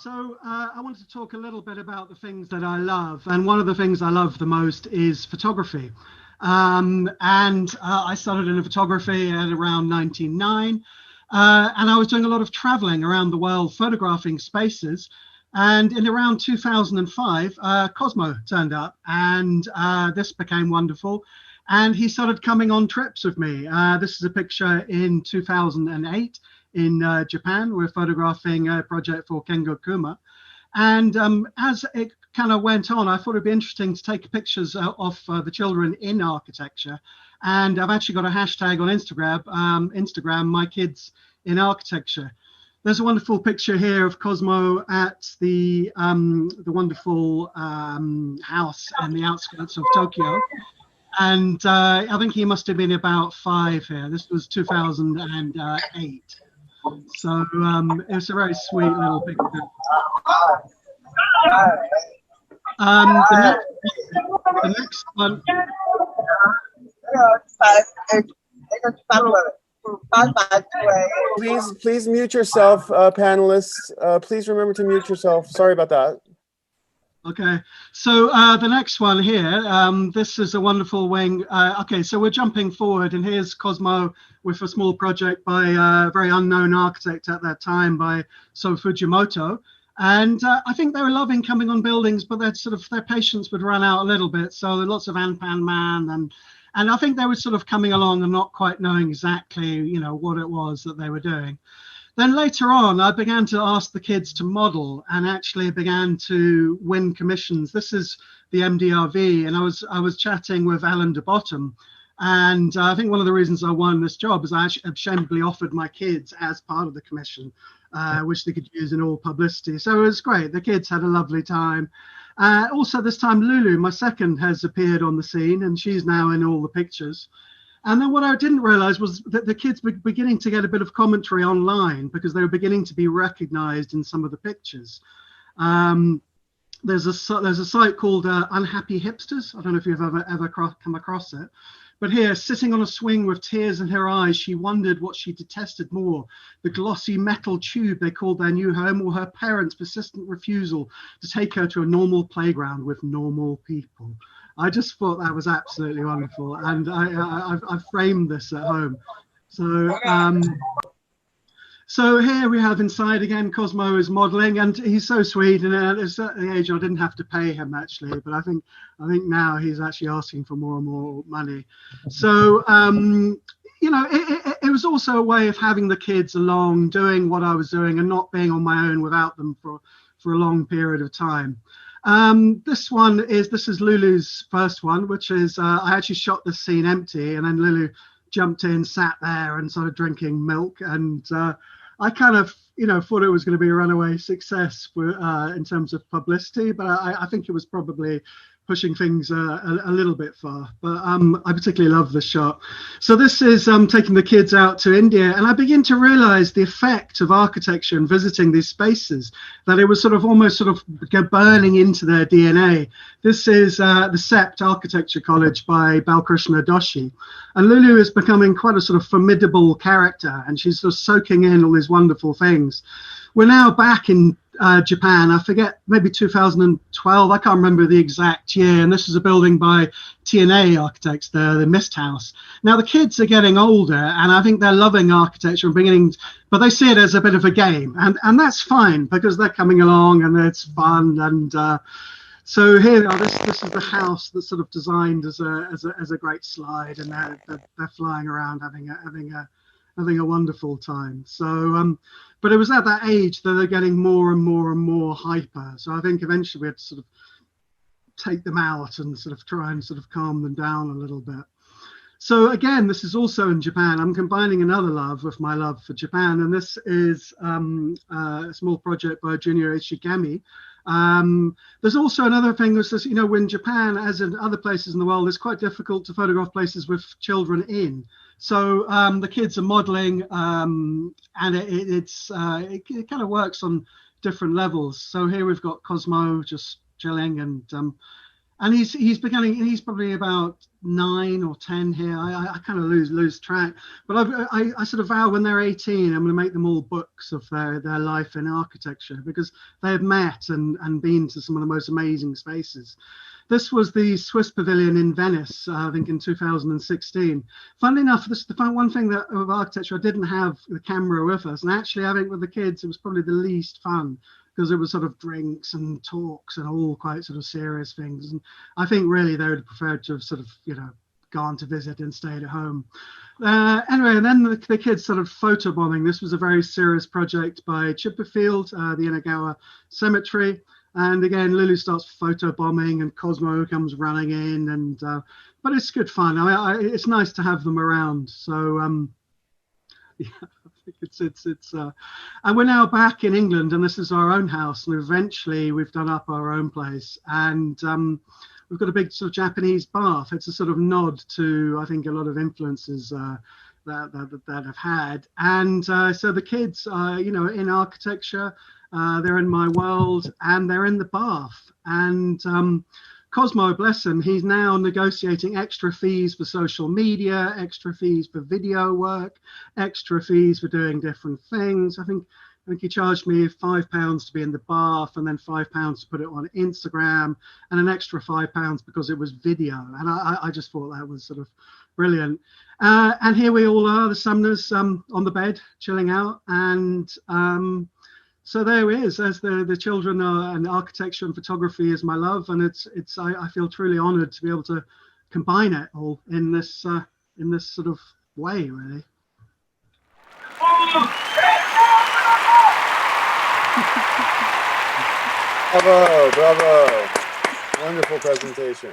So I wanted to talk a little bit about the things that I love. And one of the things I love the most is photography. I started in photography at around 1999. And I was doing a lot of traveling around the world, photographing spaces. And in around 2005, Cosmo turned up, and this became wonderful. And he started coming on trips with me. This is a picture in 2008 in Japan. We're photographing a project for Kengo Kuma. And as it kind of went on, I thought it'd be interesting to take pictures of the children in architecture. And I've actually got a hashtag on Instagram, My Kids in Architecture. There's a wonderful picture here of Cosmo at the wonderful house in the outskirts of Tokyo. And I think he must have been about 5 here. This was 2008. So it's a very sweet little picture. The next one. Please mute yourself, panelists. Please remember to mute yourself. Sorry about that. Okay, so the next one here, this is a wonderful wing. Okay, so we're jumping forward, and here's Cosmo with a small project by a very unknown architect at that time, by So Fujimoto. And I think they were loving coming on buildings, but their patience would run out a little bit. So there lots of Anpan Man, and I think they were sort of coming along and not quite knowing exactly, what it was that they were doing. Then later on, I began to ask the kids to model and actually began to win commissions. This is the MDRV, and I was chatting with Alan de Bottom. And I think one of the reasons I won this job is I actually shamefully offered my kids as part of the commission, which they could use in all publicity. So it was great. The kids had a lovely time. Also, this time, Lulu, my second, has appeared on the scene, and she's now in all the pictures. And then what I didn't realize was that the kids were beginning to get a bit of commentary online because they were beginning to be recognized in some of the pictures. There's a site called Unhappy Hipsters. I don't know if you've ever come across it. But here, sitting on a swing with tears in her eyes, she wondered what she detested more, the glossy metal tube they called their new home, or her parents' persistent refusal to take her to a normal playground with normal people. I just thought that was absolutely wonderful, and I framed this at home. So here we have inside again. Cosmo is modelling, and he's so sweet. And at a certain age, I didn't have to pay him actually, but I think now he's actually asking for more and more money. So it was also a way of having the kids along, doing what I was doing, and not being on my own without them for a long period of time. This is Lulu's first one, which is I actually shot this scene empty, and then Lulu jumped in, sat there, and started drinking milk. And I kind of, thought it was going to be a runaway success in terms of publicity, but I think it was probably pushing things a little bit far. But I particularly love this shot. So this is taking the kids out to India, and I begin to realize the effect of architecture and visiting these spaces, that it was almost burning into their DNA. This is the Sept Architecture College by Balkrishna Doshi. And Lulu is becoming quite a formidable character, and she's just soaking in all these wonderful things. We're now back in Japan. I forget, maybe 2012. I can't remember the exact year. And this is a building by TNA Architects, the Mist House. Now the kids are getting older, and I think they're loving architecture and but they see it as a bit of a game, and that's fine because they're coming along and it's fun. And so here, this is the house that's designed as a great slide, and they're flying around having a wonderful time. So, but it was at that age that they're getting more and more and more hyper. So I think eventually we had to take them out and try and calm them down a little bit. So again, this is also in Japan. I'm combining another love with my love for Japan, and this is a small project by Junior Ishigami. There's also another thing that says, when Japan, as in other places in the world, it's quite difficult to photograph places with children in. So the kids are modeling, and it kind of works on different levels. So here we've got Cosmo just chilling, And he's beginning. He's probably about 9 or 10 here. I kind of lose track. But I sort of vow when they're 18, I'm going to make them all books of their life in architecture, because they have met and been to some of the most amazing spaces. This was the Swiss Pavilion in Venice, I think in 2016. Funnily enough, this is the one thing that of architecture, I didn't have the camera with us. And actually, I think with the kids, it was probably the least fun, because it was sort of drinks and talks and all quite sort of serious things. And I think really they would have preferred to have sort of, gone to visit and stayed at home. Anyway, and then the kids sort of photobombing. This was a very serious project by Chipperfield, the Inagawa Cemetery. And again, Lulu starts photobombing and Cosmo comes running in. And but it's good fun. It's nice to have them around. So yeah, I think it's and we're now back in England, and this is our own house, and eventually we've done up our own place, and we've got a big sort of Japanese bath. It's a sort of nod to, I think, a lot of influences that I've had. And so the kids are, in architecture, they're in my world, and they're in the bath. And Cosmo, bless him, he's now negotiating extra fees for social media, extra fees for video work, extra fees for doing different things. I think he charged me £5 to be in the bath, and then £5 to put it on Instagram, and an extra £5 because it was video. And I just thought that was sort of brilliant. And here we all are, the Sumners, on the bed, chilling out. And so there it is. As the children are, and architecture and photography is my love, and I feel truly honoured to be able to combine it all in this sort of way, really. Bravo, bravo. Wonderful presentation.